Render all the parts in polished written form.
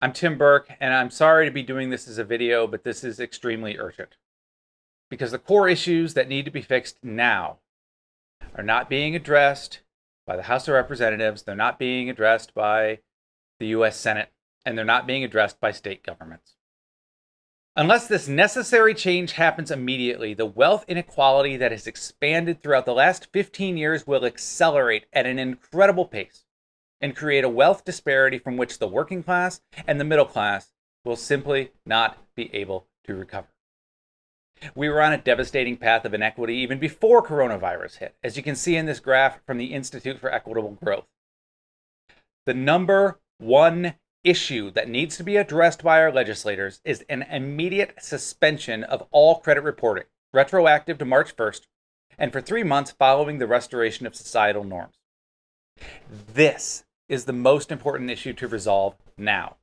I'm Tim Burke, and I'm sorry to be doing this as a video, but this is extremely urgent. Because the core issues that need to be fixed now are not being addressed by the House of Representatives, they're not being addressed by the US Senate, and they're not being addressed by state governments. Unless this necessary change happens immediately, the wealth inequality that has expanded throughout the last 15 years will accelerate at an incredible pace and create a wealth disparity from which the working class and the middle class will simply not be able to recover. We were on a devastating path of inequity even before coronavirus hit, as you can see in this graph from the Institute for Equitable Growth. The number one issue that needs to be addressed by our legislators is an immediate suspension of all credit reporting, retroactive to March 1st, and for 3 months following the restoration of societal norms. This is the most important issue to resolve now.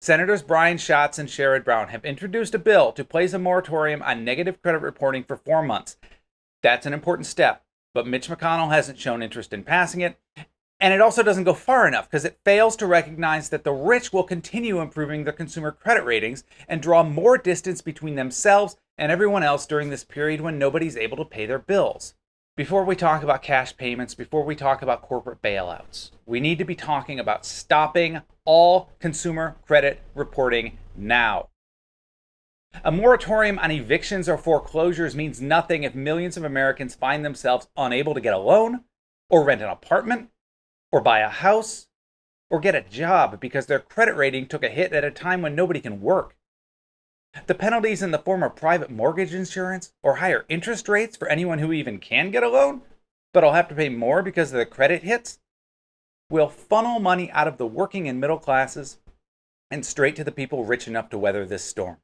Senators Brian Schatz and Sherrod Brown have introduced a bill to place a moratorium on negative credit reporting for 4 months. That's an important step, but Mitch McConnell hasn't shown interest in passing it, and it also doesn't go far enough because it fails to recognize that the rich will continue improving their consumer credit ratings and draw more distance between themselves and everyone else during this period when nobody's able to pay their bills. Before we talk about cash payments, before we talk about corporate bailouts, we need to be talking about stopping all consumer credit reporting now. A moratorium on evictions or foreclosures means nothing if millions of Americans find themselves unable to get a loan, or rent an apartment, or buy a house, or get a job because their credit rating took a hit at a time when nobody can work. The penalties in the form of private mortgage insurance or higher interest rates for anyone who even can get a loan, but will have to pay more because of the credit hits, will funnel money out of the working and middle classes and straight to the people rich enough to weather this storm.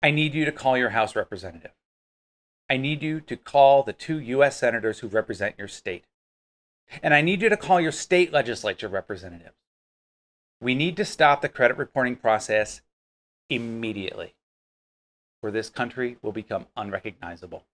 I need you to call your House representative. I need you to call the 2 U.S. senators who represent your state. And I need you to call your state legislature representatives. We need to stop the credit reporting process immediately, or this country will become unrecognizable.